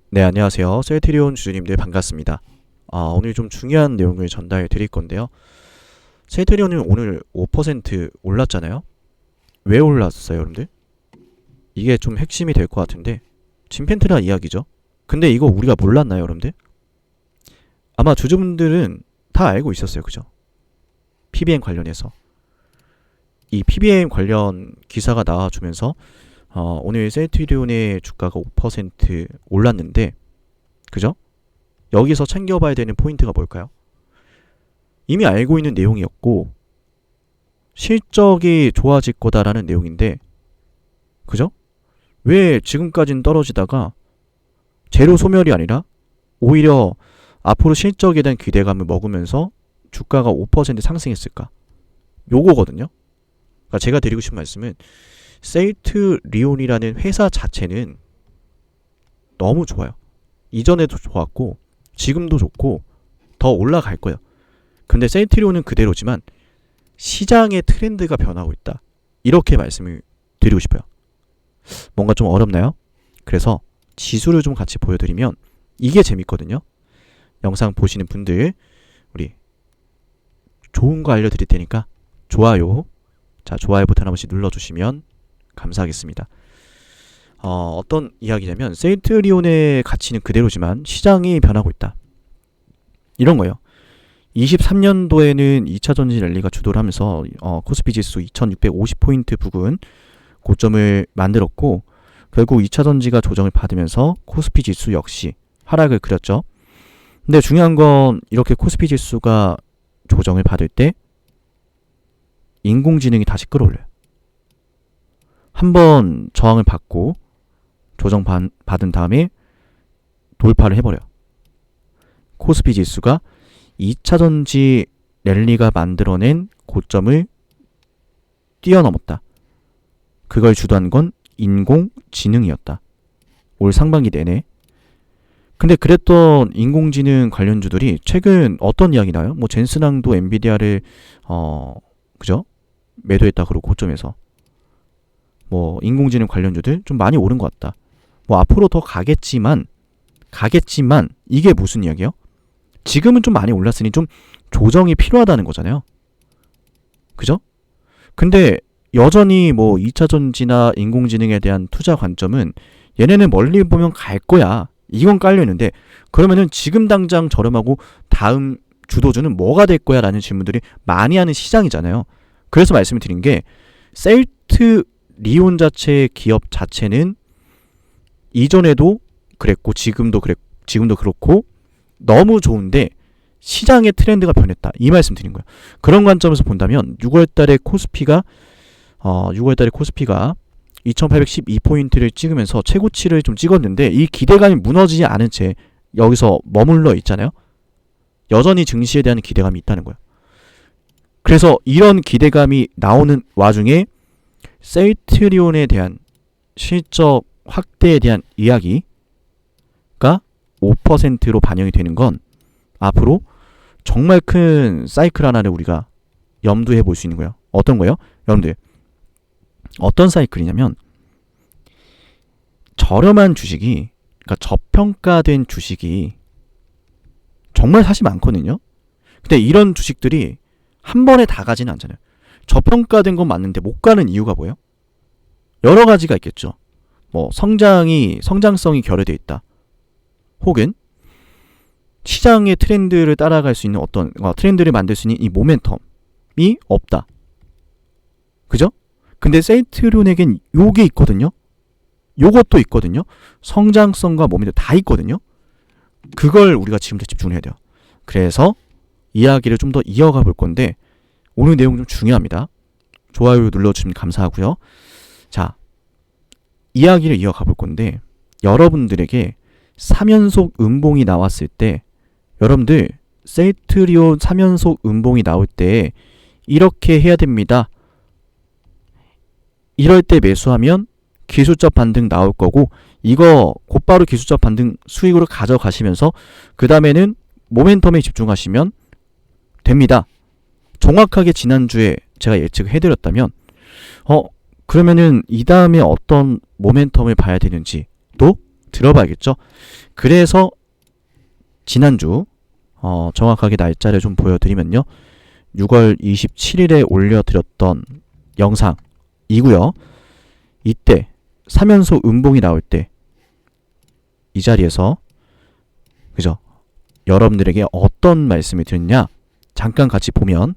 네, 안녕하세요. 셀트리온 주주님들 반갑습니다. 오늘 좀 중요한 내용을 전달해 드릴 건데요. 셀트리온은 오늘 5% 올랐잖아요. 왜 올랐어요, 여러분들? 이게 좀 핵심이 될 것 같은데, 침팬테라 이야기죠. 근데 이거 우리가 몰랐나요, 여러분들? 아마 주주분들은 다 알고 있었어요, 그죠? PBM 관련해서. 이 PBM 관련 기사가 나와주면서 오늘 셀트리온의 주가가 5% 올랐는데, 그죠? 여기서 챙겨봐야 되는 포인트가 뭘까요? 이미 알고 있는 내용이었고, 실적이 좋아질 거다라는 내용인데, 그죠? 왜 지금까지는 떨어지다가 재료 소멸이 아니라 오히려 앞으로 실적에 대한 기대감을 먹으면서 주가가 5% 상승했을까? 요거거든요. 그러니까 제가 드리고 싶은 말씀은 셀트리온이라는 회사 자체는 너무 좋아요. 이전에도 좋았고 지금도 좋고 더 올라갈 거예요. 근데 셀트리온은 그대로지만 시장의 트렌드가 변하고 있다. 이렇게 말씀을 드리고 싶어요. 뭔가 좀 어렵나요? 그래서 지수를 좀 같이 보여드리면 이게 재밌거든요. 영상 보시는 분들 우리 좋은 거 알려드릴 테니까 좋아요. 자, 좋아요 버튼 한 번씩 눌러주시면 감사하겠습니다. 어떤 이야기냐면 셀트리온의 가치는 그대로지만 시장이 변하고 있다. 이런 거예요. 23년도에는 2차 전지 랠리가 주도를 하면서 코스피 지수 2650포인트 부근 고점을 만들었고 결국 2차 전지가 조정을 받으면서 코스피 지수 역시 하락을 그렸죠. 근데 중요한 건 이렇게 코스피 지수가 조정을 받을 때 인공지능이 다시 끌어올려요. 한번 저항을 받고 조정 받은 다음에 돌파를 해버려요. 코스피 지수가 2차 전지 랠리가 만들어낸 고점을 뛰어넘었다. 그걸 주도한 건 인공지능이었다. 올 상반기 내내. 근데 그랬던 인공지능 관련주들이 최근 어떤 이야기 나요? 뭐 젠슨항도 엔비디아를 그죠? 매도했다 그러고 고점에서 뭐 인공지능 관련주들 좀 많이 오른 것 같다. 뭐 앞으로 더 가겠지만 이게 무슨 이야기예요? 지금은 좀 많이 올랐으니 좀 조정이 필요하다는 거잖아요. 그죠? 근데 여전히 뭐 2차 전지나 인공지능에 대한 투자 관점은 얘네는 멀리 보면 갈 거야. 이건 깔려있는데 그러면은 지금 당장 저렴하고 다음 주도주는 뭐가 될 거야? 라는 질문들이 많이 하는 시장이잖아요. 그래서 말씀을 드린 게 셀트리온 자체의 기업 자체는 이전에도 그랬고 지금도 그렇고 너무 좋은데 시장의 트렌드가 변했다. 이 말씀 드린 거예요. 그런 관점에서 본다면 6월달에 코스피가 2812포인트를 찍으면서 최고치를 좀 찍었는데 이 기대감이 무너지지 않은 채 여기서 머물러 있잖아요. 여전히 증시에 대한 기대감이 있다는 거예요. 그래서 이런 기대감이 나오는 와중에 셀트리온에 대한 실적 확대에 대한 이야기가 5%로 반영이 되는 건 앞으로 정말 큰 사이클 하나를 우리가 염두해 볼 수 있는 거예요. 어떤 거예요? 여러분들 어떤 사이클이냐면 저렴한 주식이 그러니까 저평가된 주식이 정말 사실 많거든요. 근데 이런 주식들이 한 번에 다 가지는 않잖아요. 저평가된 건 맞는데 못 가는 이유가 뭐예요? 여러 가지가 있겠죠. 뭐 성장성이 결여되어 있다. 혹은 시장의 트렌드를 따라갈 수 있는 어떤 트렌드를 만들 수 있는 이 모멘텀이 없다. 그죠? 근데 셀트리온에겐 요게 있거든요. 요것도 있거든요. 성장성과 모멘텀 다 있거든요. 그걸 우리가 지금부터 집중을 해야 돼요. 그래서 이야기를 좀 더 이어가 볼 건데 오늘 내용 좀 중요합니다. 좋아요 눌러주시면 감사하고요. 자, 이야기를 이어가 볼 건데 여러분들에게 3연속 음봉이 나왔을 때 여러분들 셀트리온 3연속 음봉이 나올 때 이렇게 해야 됩니다. 이럴 때 매수하면 기술적 반등 나올 거고 이거 곧바로 기술적 반등 수익으로 가져가시면서 그 다음에는 모멘텀에 집중하시면 됩니다. 정확하게 지난주에 제가 예측을 해드렸다면 그러면은 이 다음에 어떤 모멘텀을 봐야 되는지도 들어봐야겠죠. 그래서 지난주 정확하게 날짜를 좀 보여드리면요. 6월 27일에 올려드렸던 영상이고요. 이때 3연속 음봉이 나올 때 이 자리에서 그죠? 여러분들에게 어떤 말씀을 드렸냐? 잠깐 같이 보면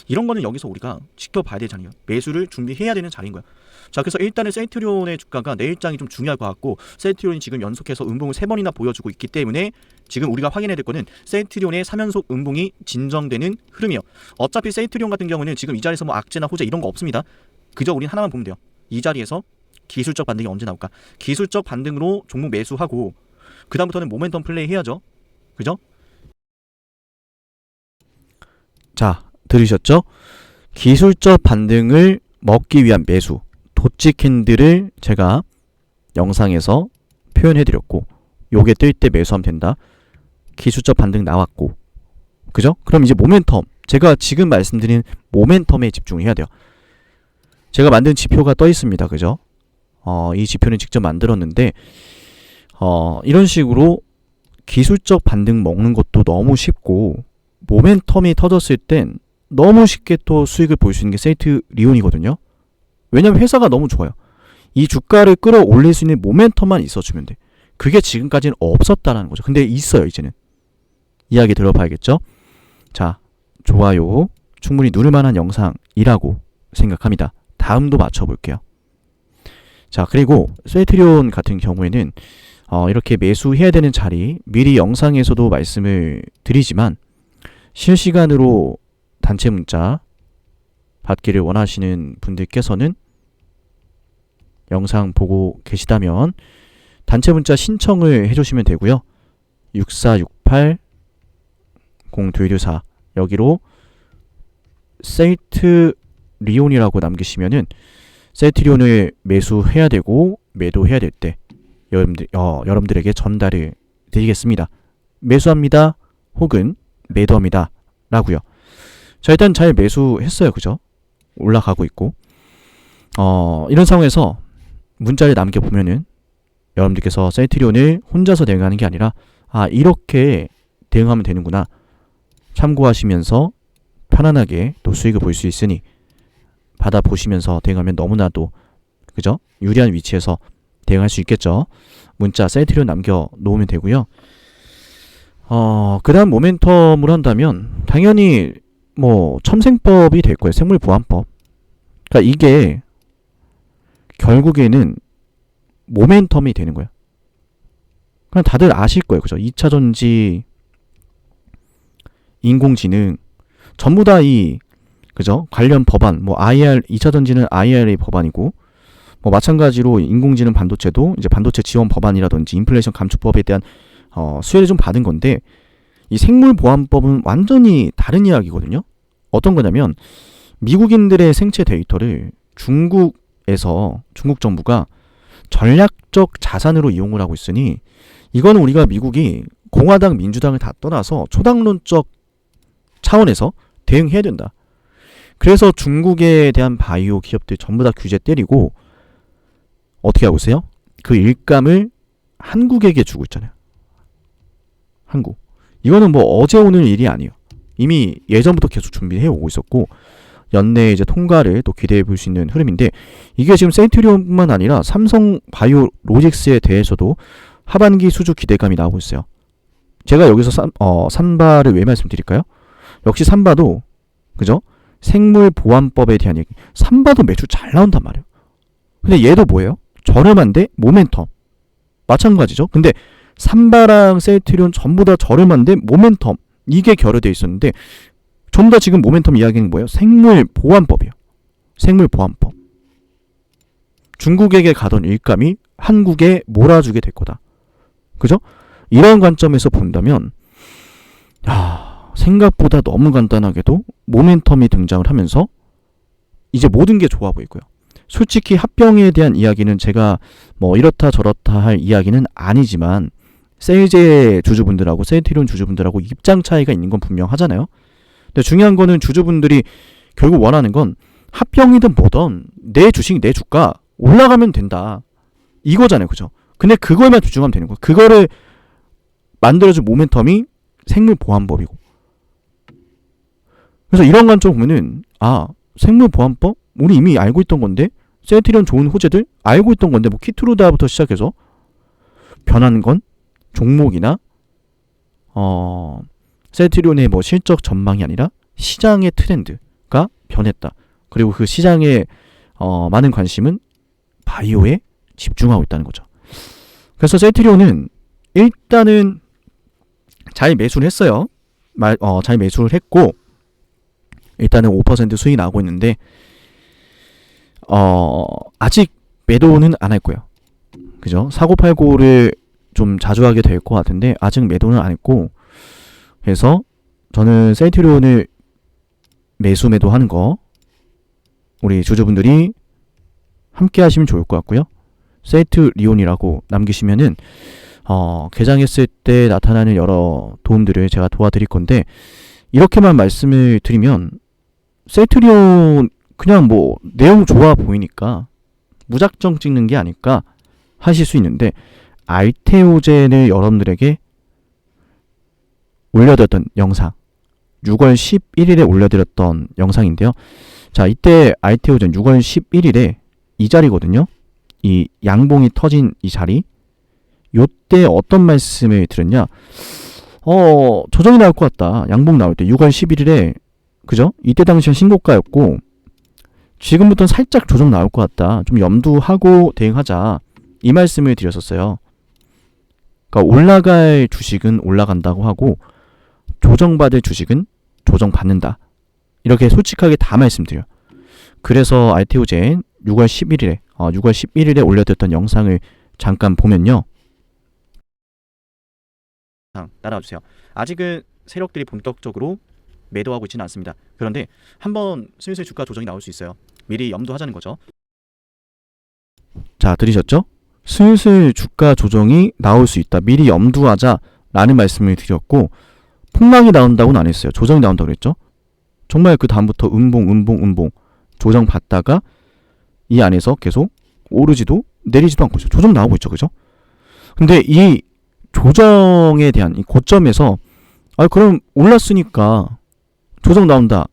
이런 거는 여기서 우리가 지켜봐야 될 자리예요. 매수를 준비해야 되는 자리인 거야. 자, 그래서 일단은 셀트리온의 주가가 내일장이 좀 중요할 것 같고, 셀트리온이 지금 연속해서 음봉을 3번이나 보여주고 있기 때문에 지금 우리가 확인해야 될 거는 셀트리온의 3연속 음봉이 진정되는 흐름이에요. 어차피 셀트리온 같은 경우는 지금 이 자리에서 뭐 악재나 호재 이런 거 없습니다. 그저 우린 하나만 보면 돼요. 이 자리에서 기술적 반등이 언제 나올까? 기술적 반등으로 종목 매수하고 그 다음부터는 모멘텀 플레이 해야죠. 그죠? 자, 들으셨죠? 기술적 반등을 먹기 위한 매수, 도치 캔들을 제가 영상에서 표현해드렸고, 요게 뜰 때 매수하면 된다. 기술적 반등 나왔고, 그죠? 그럼 이제 모멘텀, 제가 지금 말씀드린 모멘텀에 집중을 해야 돼요. 제가 만든 지표가 떠 있습니다. 그죠? 이 지표는 직접 만들었는데 이런 식으로 기술적 반등 먹는 것도 너무 쉽고, 모멘텀이 터졌을 땐 너무 쉽게 또 수익을 볼 수 있는 게 셀트리온이거든요. 왜냐면 회사가 너무 좋아요. 이 주가를 끌어올릴 수 있는 모멘텀만 있어주면 돼. 그게 지금까지는 없었다라는 거죠. 근데 있어요, 이제는. 이야기 들어봐야겠죠? 자, 좋아요 충분히 누를 만한 영상이라고 생각합니다. 다음도 맞춰볼게요. 자, 그리고 셀트리온 같은 경우에는 이렇게 매수해야 되는 자리 미리 영상에서도 말씀을 드리지만, 실시간으로 단체 문자 받기를 원하시는 분들께서는 영상 보고 계시다면 단체 문자 신청을 해주시면 되고요. 6468-0224 여기로 셀트리온이라고 남기시면은 셀트리온을 매수해야 되고 매도해야 될 때 여러분들에게 전달을 드리겠습니다. 매수합니다 혹은 매도합니다 라고요. 자, 일단 잘 매수했어요. 그죠? 올라가고 있고 이런 상황에서 문자를 남겨보면은 여러분들께서 셀트리온을 혼자서 대응하는 게 아니라 이렇게 대응하면 되는구나 참고하시면서 편안하게 또 수익을 볼 수 있으니 받아보시면서 대응하면 너무나도 그죠? 유리한 위치에서 대응할 수 있겠죠. 문자 셀트리온 남겨놓으면 되고요. 그 다음 모멘텀으로 한다면 당연히 뭐 첨생법이 될 거예요. 생물보안법. 그러니까 이게 결국에는 모멘텀이 되는 거예요. 그냥 다들 아실 거예요. 그죠? 2차전지, 인공지능 전부 다 그죠? 관련 법안, 뭐 IR 2차전지는 IRA 법안이고, 뭐 마찬가지로 인공지능 반도체도 이제 반도체 지원 법안이라든지 인플레이션 감축법에 대한 수혜를 좀 받은 건데, 이 생물보안법은 완전히 다른 이야기거든요. 어떤 거냐면 미국인들의 생체 데이터를 중국 정부가 전략적 자산으로 이용을 하고 있으니, 이거는 우리가 미국이 공화당 민주당을 다 떠나서 초당론적 차원에서 대응해야 된다. 그래서 중국에 대한 바이오 기업들 전부 다 규제 때리고 어떻게 하고 있어요? 그 일감을 한국에게 주고 있잖아요. 한국. 이거는 뭐 어제 오늘 일이 아니에요. 이미 예전부터 계속 준비해 오고 있었고, 연내에 이제 통과를 또 기대해 볼 수 있는 흐름인데, 이게 지금 셀트리온뿐만 아니라 삼성 바이오로직스에 대해서도 하반기 수주 기대감이 나오고 있어요. 제가 여기서 삼바를 왜 말씀드릴까요? 역시 삼바도 그죠? 생물보안법에 대한 얘기. 삼바도 매출 잘 나온단 말이에요. 근데 얘도 뭐예요? 저렴한데 모멘텀. 마찬가지죠. 근데 삼바랑 셀트리온 전부 다 저렴한데 모멘텀. 이게 결여되어 있었는데, 전부 다 지금 모멘텀 이야기는 뭐예요? 생물보안법이에요. 생물보안법. 중국에게 가던 일감이 한국에 몰아주게 될 거다. 그죠? 이런 관점에서 본다면 생각보다 너무 간단하게도 모멘텀이 등장을 하면서 이제 모든 게 좋아 보이고요. 솔직히 합병에 대한 이야기는 제가 뭐 이렇다 저렇다 할 이야기는 아니지만, 셀제 주주분들하고 셀트리온 주주분들하고 입장 차이가 있는 건 분명하잖아요. 근데 중요한 거는 주주분들이 결국 원하는 건 합병이든 뭐든 내 주식 내 주가 올라가면 된다 이거잖아요. 그죠? 근데 그거에만 집중하면 되는 거야. 그거를 만들어준 모멘텀이 생물보안법이고. 그래서 이런 관점 보면은 생물보안법? 우리 이미 알고 있던 건데, 세트리온 좋은 호재들 알고 있던 건데, 뭐 키트루다부터 시작해서 변한 건 종목이나 세트리온의 뭐 실적 전망이 아니라 시장의 트렌드가 변했다. 그리고 그 시장의 많은 관심은 바이오에 집중하고 있다는 거죠. 그래서 세트리온은 일단은 잘 매수를 했어요. 잘 매수를 했고, 일단은 5% 수익이 나오고 있는데, 아직 매도는 안 할 거예요. 그죠? 사고팔고를 좀 자주 하게 될 것 같은데, 아직 매도는 안 했고, 그래서 저는 세트리온을 매도하는 거, 우리 주주분들이 함께 하시면 좋을 것 같고요. 세트리온이라고 남기시면은, 개장했을 때 나타나는 여러 도움들을 제가 도와드릴 건데, 이렇게만 말씀을 드리면, 세트리온 그냥 뭐 내용 좋아 보이니까 무작정 찍는 게 아닐까 하실 수 있는데, 알테오젠을 여러분들에게 올려드렸던 영상, 6월 11일에 올려드렸던 영상인데요. 자, 이때 알테오젠 6월 11일에 이 자리거든요. 이 양봉이 터진 이 자리, 요때 어떤 말씀을 드렸냐, 조정이 나올 것 같다. 양봉 나올 때 6월 11일에, 그죠? 이때 당시엔 신고가였고, 지금부터는 살짝 조정 나올 것 같다. 좀 염두하고 대응하자. 이 말씀을 드렸었어요. 그러니까 올라갈 주식은 올라간다고 하고, 조정받을 주식은 조정받는다. 이렇게 솔직하게 다 말씀드려요. 그래서 알테오젠 6월 11일에 올려드렸던 영상을 잠깐 보면요. 따라와주세요. 아직은 세력들이 본격적으로 매도하고 있지는 않습니다. 그런데 한번 슬슬 주가 조정이 나올 수 있어요. 미리 염두하자는 거죠. 자, 들으셨죠? 슬슬 주가 조정이 나올 수 있다. 미리 염두하자라는 말씀을 드렸고, 폭락이 나온다고는 안 했어요. 조정이 나온다고 그랬죠? 정말 그 다음부터 음봉 조정 받다가 이 안에서 계속 오르지도 내리지도 않고 있죠. 조정 나오고 있죠. 그죠? 근데 이 조정에 대한 이 고점에서 그럼 올랐으니까 조정 나온다,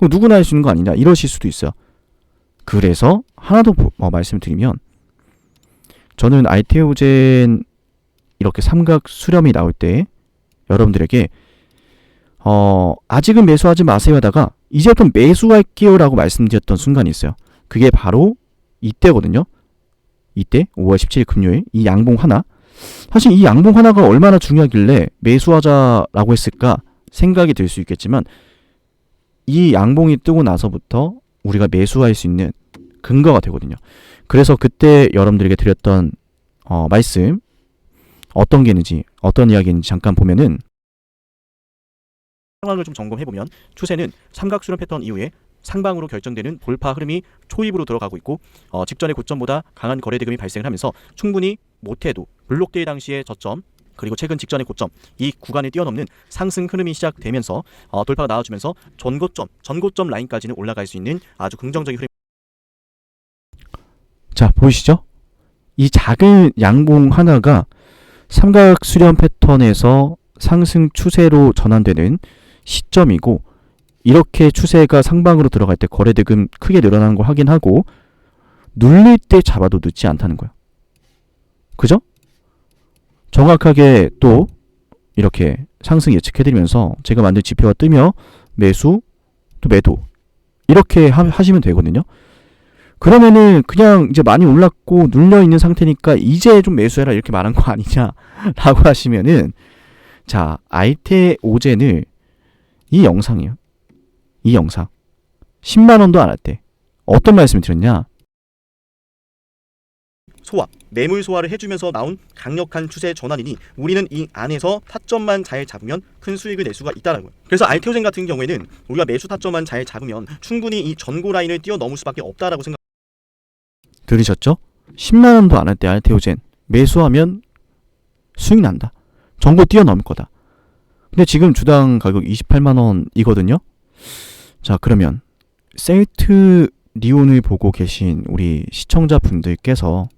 누구나 할 수 있는 거 아니냐, 이러실 수도 있어요. 그래서 하나 더 말씀드리면, 저는 알테오젠 이렇게 삼각 수렴이 나올 때 여러분들에게 아직은 매수하지 마세요 하다가 이제부터 매수할게요 라고 말씀드렸던 순간이 있어요. 그게 바로 이때거든요. 이때 5월 17일 금요일 이 양봉 하나, 사실 이 양봉 하나가 얼마나 중요하길래 매수하자라고 했을까 생각이 들 수 있겠지만, 이 양봉이 뜨고 나서부터 우리가 매수할 수 있는 근거가 되거든요. 그래서 그때 여러분들에게 드렸던 말씀, 어떤 게 있는지, 어떤 이야기인지 잠깐 보면은, 상황을 좀 점검해보면 추세는 삼각수렴 패턴 이후에 상방으로 결정되는 돌파 흐름이 초입으로 들어가고 있고, 직전의 고점보다 강한 거래 대금이 발생을 하면서 충분히 못해도 블록데이 당시의 저점, 그리고 최근 직전의 고점, 이 구간을 뛰어넘는 상승 흐름이 시작되면서 돌파가 나와주면서 전고점 라인까지는 올라갈 수 있는 아주 긍정적인 흐름. 자, 보이시죠? 이 작은 양봉 하나가 삼각 수렴 패턴에서 상승 추세로 전환되는 시점이고, 이렇게 추세가 상방으로 들어갈 때 거래 대금 크게 늘어나는 걸 확인하고, 눌릴 때 잡아도 늦지 않다는 거예요. 그죠? 정확하게 또 이렇게 상승 예측해드리면서 제가 만든 지표가 뜨며 매수, 또 매도, 이렇게 하시면 되거든요. 그러면은 그냥 이제 많이 올랐고 눌려있는 상태니까 이제 좀 매수해라 이렇게 말한 거 아니냐라고 하시면은, 자, 알테오젠을 이 영상이에요. 이 영상 10만원도 안 할 때 어떤 말씀을 드렸냐, 소화, 매물 소화를 해주면서 나온 강력한 추세 전환이니 우리는 이 안에서 타점만 잘 잡으면 큰 수익을 낼 수가 있다는 거예요. 그래서 알테오젠 같은 경우에는 우리가 매수 타점만 잘 잡으면 충분히 이 전고 라인을 뛰어넘을 수밖에 없다라고 생각. 들으셨죠? 10만원도 안 할 때 알테오젠 매수하면 수익 난다. 전고 뛰어넘을 거다. 근데 지금 주당 가격 28만원이거든요. 자, 그러면 셀트리온을 보고 계신 우리 시청자분들께서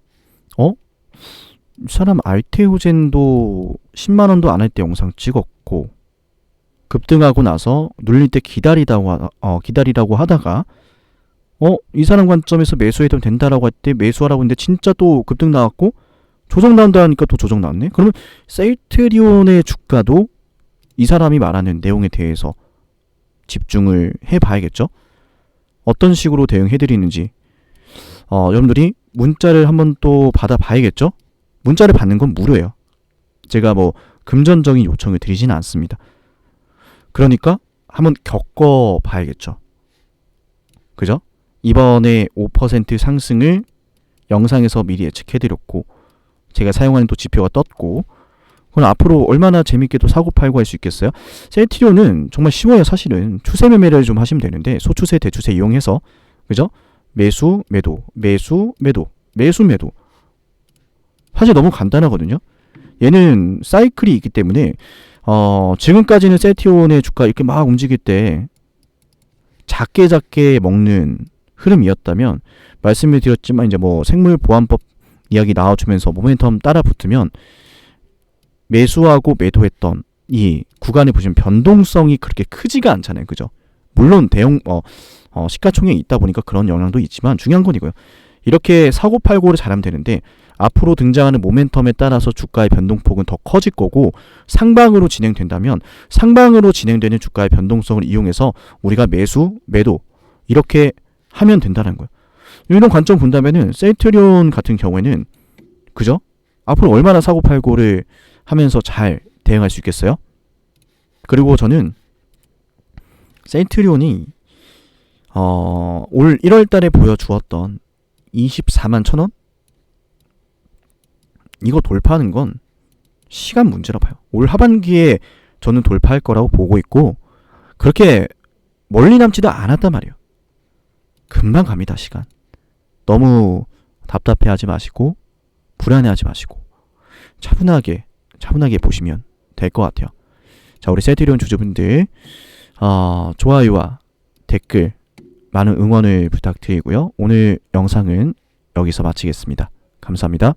이 사람 알테오젠도 10만원도 안 할 때 영상 찍었고, 급등하고 나서 눌릴 때 기다리라고 하다가 이 사람 관점에서 매수해도 된다라고 할 때 매수하라고 했는데 진짜 또 급등 나왔고 조정 나온다 하니까 또 조정 나왔네. 그러면 셀트리온의 주가도 이 사람이 말하는 내용에 대해서 집중을 해봐야겠죠. 어떤 식으로 대응해드리는지 여러분들이 문자를 한번 또 받아봐야겠죠. 문자를 받는 건 무료예요. 제가 뭐 금전적인 요청을 드리지는 않습니다. 그러니까 한번 겪어봐야겠죠. 그죠? 이번에 5% 상승을 영상에서 미리 예측해드렸고 제가 사용하는 또 지표가 떴고, 그럼 앞으로 얼마나 재밌게 또 사고 팔고 할 수 있겠어요? 셀트리온은 정말 쉬워요. 사실은 추세 매매를 좀 하시면 되는데 소추세 대추세 이용해서, 그죠? 매수 매도 매수 매도 매수 매도, 사실 너무 간단하거든요. 얘는 사이클이 있기 때문에 지금까지는 셀트리온의 주가 이렇게 막 움직일 때 작게 먹는 흐름이었다면, 말씀을 드렸지만 이제 뭐 생물보안법 이야기 나와주면서 모멘텀 따라 붙으면 매수하고 매도했던 이 구간에 보시면 변동성이 그렇게 크지가 않잖아요. 그죠? 물론 대형 시가총액이 있다 보니까 그런 영향도 있지만 중요한 건 이거예요. 이렇게 사고팔고를 잘하면 되는데 앞으로 등장하는 모멘텀에 따라서 주가의 변동폭은 더 커질 거고, 상방으로 진행된다면 상방으로 진행되는 주가의 변동성을 이용해서 우리가 매수, 매도 이렇게 하면 된다는 거예요. 이런 관점 본다면은 셀트리온 같은 경우에는, 그죠? 앞으로 얼마나 사고팔고를 하면서 잘 대응할 수 있겠어요? 그리고 저는 셀트리온이 올 1월 달에 보여주었던 24만 1,000원? 이거 돌파하는 건 시간 문제라 봐요. 올 하반기에 저는 돌파할 거라고 보고 있고, 그렇게 멀리 남지도 않았단 말이에요. 금방 갑니다, 시간. 너무 답답해하지 마시고 불안해하지 마시고 차분하게 보시면 될 것 같아요. 자, 우리 셀트리온 주주분들 좋아요와 댓글 많은 응원을 부탁드리고요. 오늘 영상은 여기서 마치겠습니다. 감사합니다.